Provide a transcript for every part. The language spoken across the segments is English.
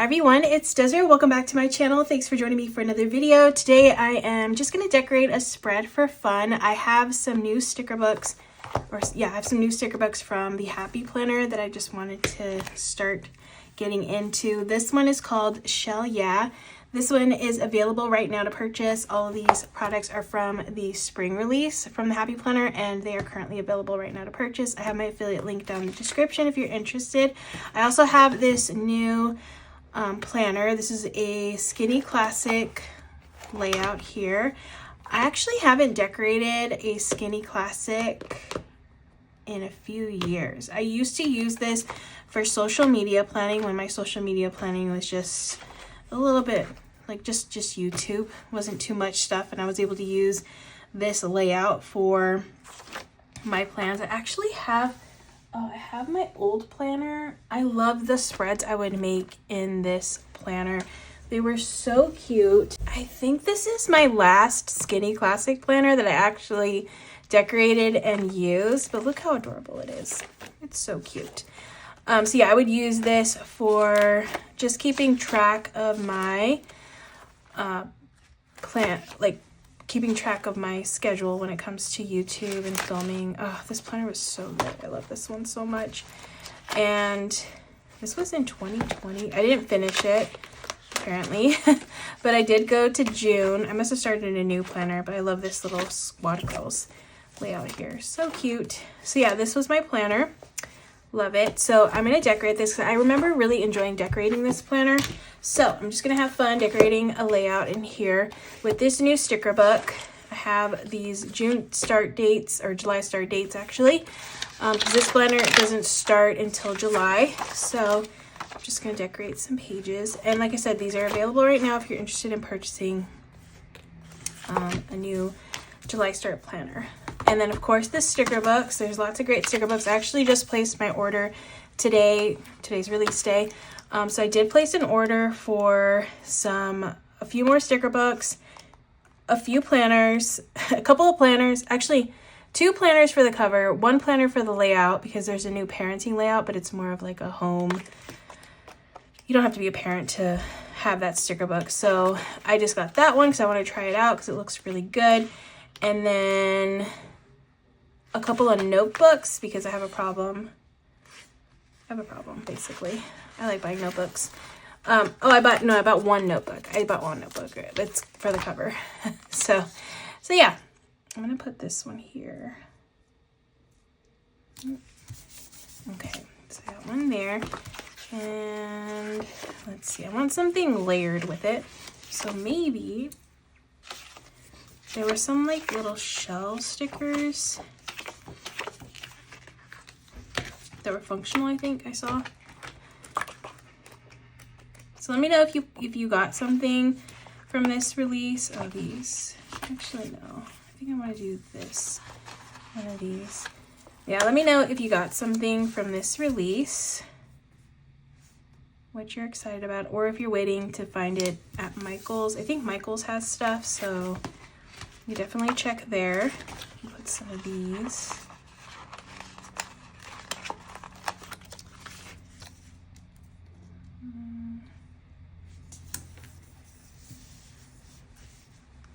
Hi everyone, it's Desiree. Welcome back to my channel. Thanks for joining me for another video. Today I am just going to decorate a spread for fun. I have some new sticker books, I have some new sticker books from the Happy Planner that I just wanted to start getting into. This one is called Shell Yeah. This one is available right now to purchase. All of these products are from the spring release from the Happy Planner, and they are currently available right now to purchase. I have my affiliate link down in the description if you're interested. I also have this new planner. This is a skinny classic layout here. I actually haven't decorated a skinny classic in a few years. I used to use this for social media planning when my social media planning was just a little bit like just YouTube, wasn't too much stuff, and I was able to use this layout for my plans. I actually have I have my old planner. I love the spreads I would make in this planner. They were so cute. I think this is my last skinny classic planner that I actually decorated and used, but look how adorable it is. It's so cute. So yeah, I would use this for just keeping track of my keeping track of my schedule when it comes to YouTube and filming. Oh, this planner was so good. I love this one so much. And this was in 2020. I didn't finish it, apparently, but I did go to June. I must have started a new planner, but I love this little Squad Girls layout here. So cute. So yeah, this was my planner. Love it. So I'm going to decorate this because I remember really enjoying decorating this planner. So I'm just going to have fun decorating a layout in here with this new sticker book. I have these June start dates, or July start dates actually, because this planner doesn't start until July. So I'm just going to decorate some pages. And like I said, these are available right now if you're interested in purchasing a new July start planner. And then of course the sticker books. There's lots of great sticker books. I actually just placed my order today. Today's release day. So I did place an order for a few more sticker books, a few planners, a couple of planners, actually 2 planners for the cover, 1 planner for the layout because there's a new parenting layout, but it's more of like a home. You don't have to be a parent to have that sticker book. So I just got that one because I want to try it out because it looks really good. And then a couple of notebooks because I have a problem. Basically. I like buying notebooks. I bought one notebook. It's for the cover. so yeah, I'm gonna put this one here. Okay, so I got one there. And let's see, I want something layered with it. So maybe there were some like little shell stickers that were functional, I think I saw. So let me know if you got something from this release. Oh, these. Actually, no. I think I want to do this. One of these. Yeah, let me know if you got something from this release, what you're excited about, or if you're waiting to find it at Michael's. I think Michael's has stuff, so you definitely check there. I'll put some of these.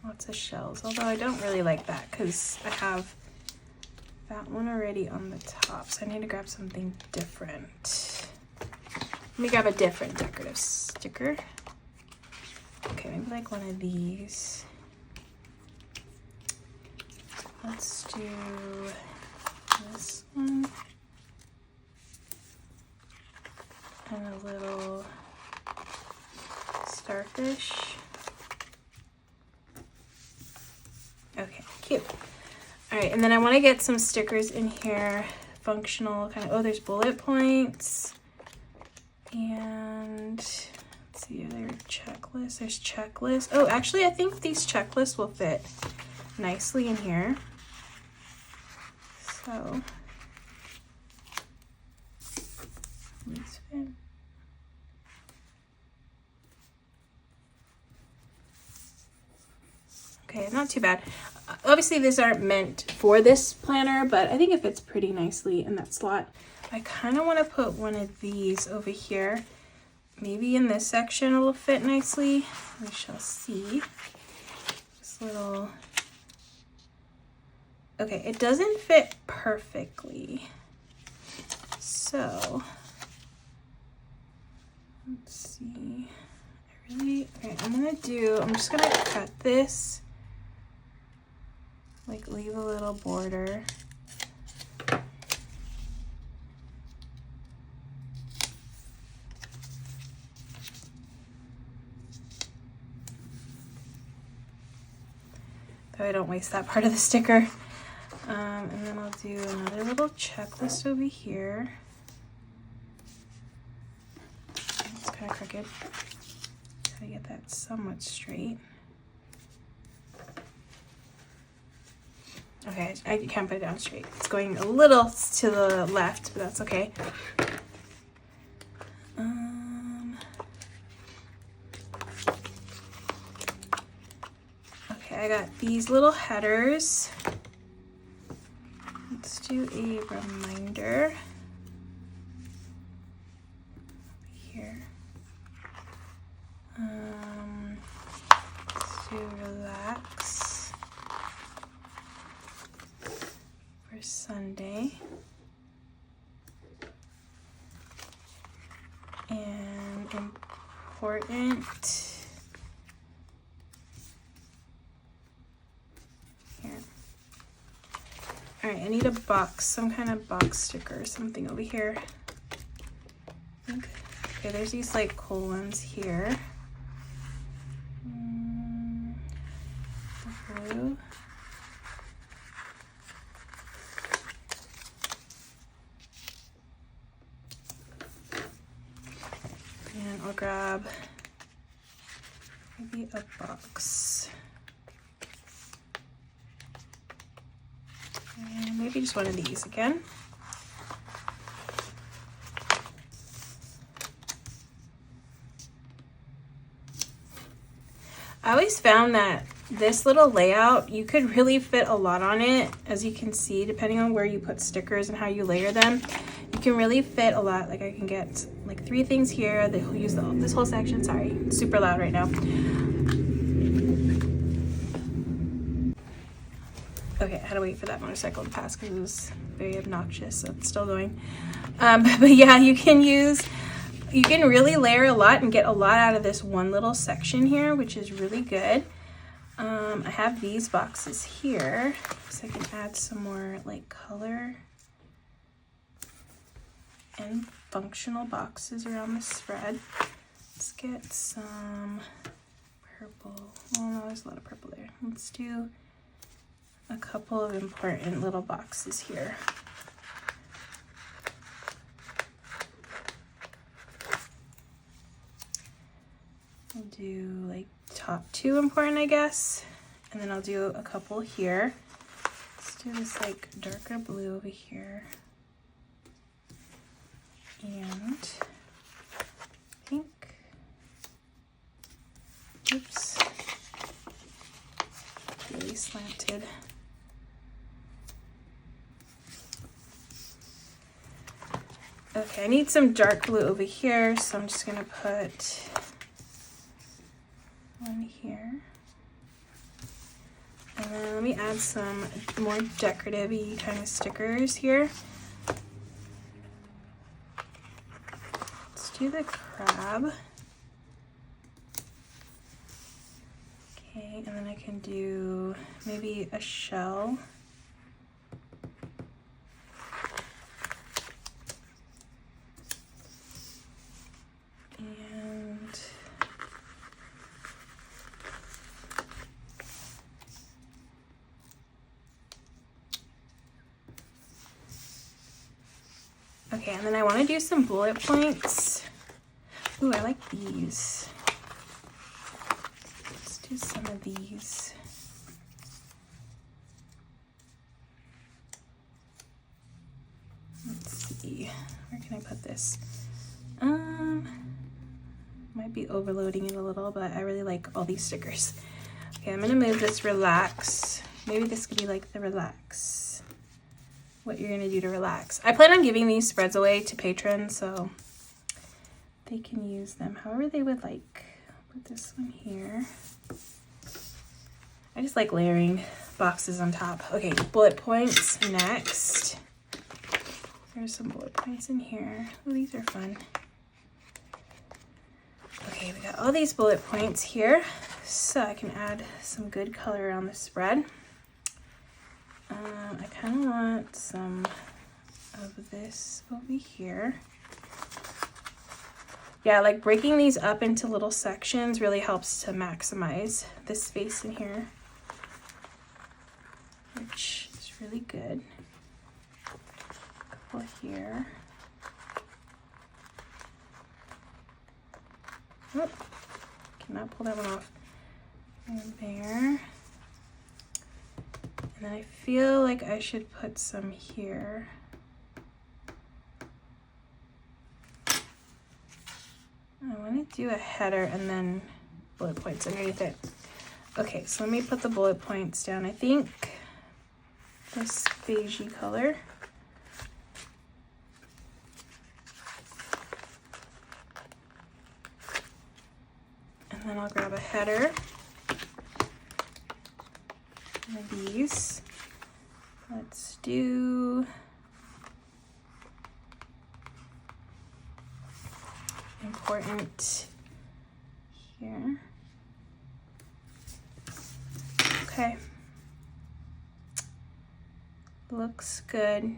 Lots of shells, although I don't really like that because I have that one already on the top, so I need to grab something different. Let me grab a different decorative sticker. Okay, maybe like one of these. Let's do this one. And a little starfish. Okay, cute. All right, and then I want to get some stickers in here, functional kind of. Oh, there's bullet points. And let's see, are there checklists? There's checklists. Oh, actually, I think these checklists will fit nicely in here. So these fit. Okay, not too bad. Obviously, these aren't meant for this planner, but I think it fits pretty nicely in that slot. I kind of want to put one of these over here maybe in this section it will fit nicely. We shall see. This little, okay, it doesn't fit perfectly. So, let's see. Okay, I'm just gonna cut this, like leave a little border. So I don't waste that part of the sticker. And then I'll do another little checklist over here. It's kind of crooked. Gotta get that somewhat straight. Okay, I can't put it down straight. It's going a little to the left, but that's okay. Okay, I got these little headers. Let's do a reminder here. Let's do relax for Sunday. And important. Here. All right, I need a box, some kind of box sticker or something over here. Okay, there's these like cool ones here. Blue. And I'll grab maybe a box. And maybe just one of these again. I always found that this little layout, you could really fit a lot on it. As you can see, depending on where you put stickers and how you layer them, you can really fit a lot. Like I can get like 3 things here. They'll use this whole section. Sorry, it's super loud right now. Okay, I had to wait for that motorcycle to pass because it was very obnoxious, so it's still going. But yeah, you can really layer a lot and get a lot out of this one little section here, which is really good. I have these boxes here, so I can add some more like color and functional boxes around the spread. Let's get some purple. Oh no, there's a lot of purple there. Let's do a couple of important little boxes here. I'll do like top 2 important, I guess, and then I'll do a couple here. Let's do this like darker blue over here, and pink. Oops, really slanted. Okay, I need some dark blue over here, so I'm just gonna put one here. And then let me add some more decorative-y kind of stickers here. Let's do the crab. Okay, and then I can do maybe a shell. Okay, and then I want to do some bullet points. Ooh, I like these. Let's do some of these. Let's see, where can I put this? Might be overloading it a little, but I really like all these stickers. Okay, I'm gonna move this relax. Maybe this could be like the relax. What you're gonna do to relax. I plan on giving these spreads away to patrons, so they can use them however they would like. Put this one here. I just like layering boxes on top. Okay, bullet points next. There's some bullet points in here. Oh, these are fun. Okay, we got all these bullet points here, so I can add some good color around the spread. I kind of want some of this over here. Yeah, like breaking these up into little sections really helps to maximize the space in here, which is really good. A couple here. Oh, cannot pull that one off. And there. And then I feel like I should put some here. I want to do a header and then bullet points underneath it. Okay, so let me put the bullet points down. I think this beigey color. And then I'll grab a header. One of these. Let's do important here. Okay. Looks good.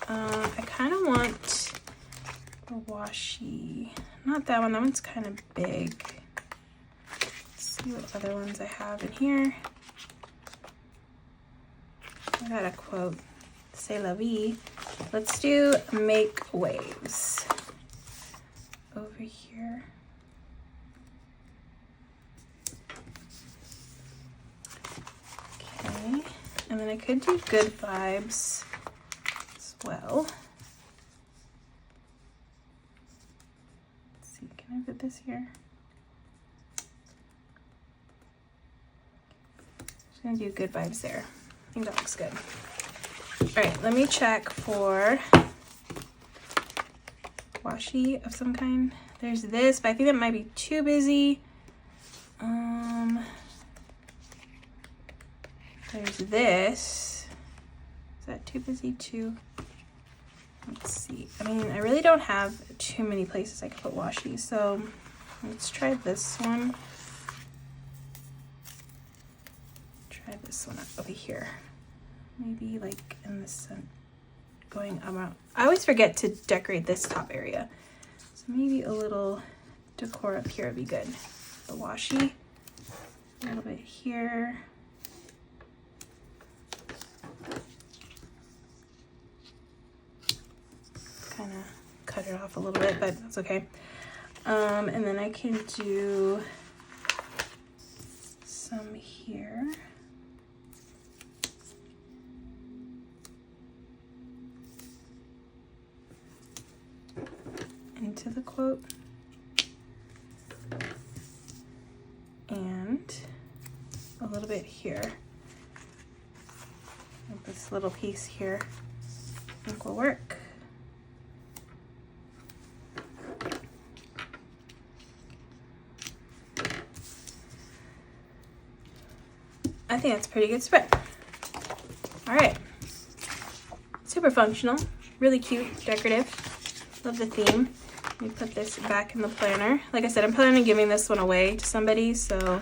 I kind of want a washi. Not that one. That one's kind of big. Let's see what other ones I have in here. I got a quote. C'est la vie. Let's do make waves over here. Okay, and then I could do good vibes as well. Let's see, can I put this here? Just gonna do good vibes there. I think that looks good. All right, let me check for washi of some kind. There's this, but I think that might be too busy. There's this. Is that too busy too? Let's see. I mean, I really don't have too many places I could put washi, so let's try this one. Try this one over here. Maybe like in the center, going around. I always forget to decorate this top area. So maybe a little decor up here would be good. The washi, a little bit here. Kind of cut it off a little bit, but that's okay. And then I can do some here. Into the quote. And a little bit here. And this little piece here I think will work. I think that's a pretty good spread. All right, super functional, really cute, decorative. Love the theme. Let me put this back in the planner. Like I said, I'm planning on giving this one away to somebody, so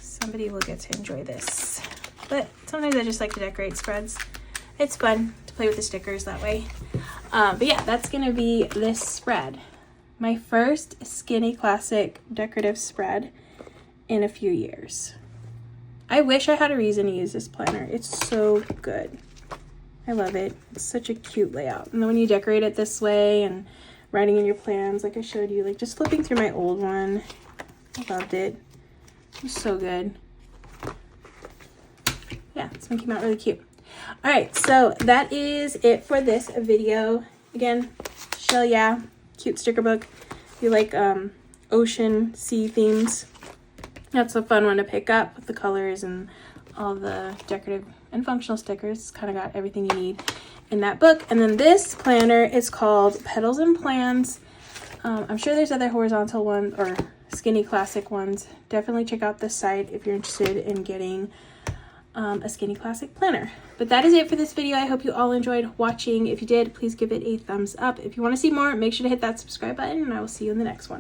somebody will get to enjoy this. But sometimes I just like to decorate spreads. It's fun to play with the stickers that way. But yeah, that's gonna be this spread. My first Skinny Classic decorative spread in a few years. I wish I had a reason to use this planner. It's so good. I love it. It's such a cute layout. And then when you decorate it this way and writing in your plans, like I showed you, like just flipping through my old one, I loved it. It was so good. Yeah, this one came out really cute. All right, so that is it for this video. Again, Shell Yeah, cute sticker book. If you like ocean, sea themes, that's a fun one to pick up with the colors and all the decorative and functional stickers. Kind of got everything you need in that book. And then this planner is called Petals and Plans. I'm sure there's other horizontal ones or skinny classic ones. Definitely check out this site if you're interested in getting a skinny classic planner. But that is it for this video. I hope you all enjoyed watching. If you did, please give it a thumbs up. If you want to see more, make sure to hit that subscribe button, and I will see you in the next one.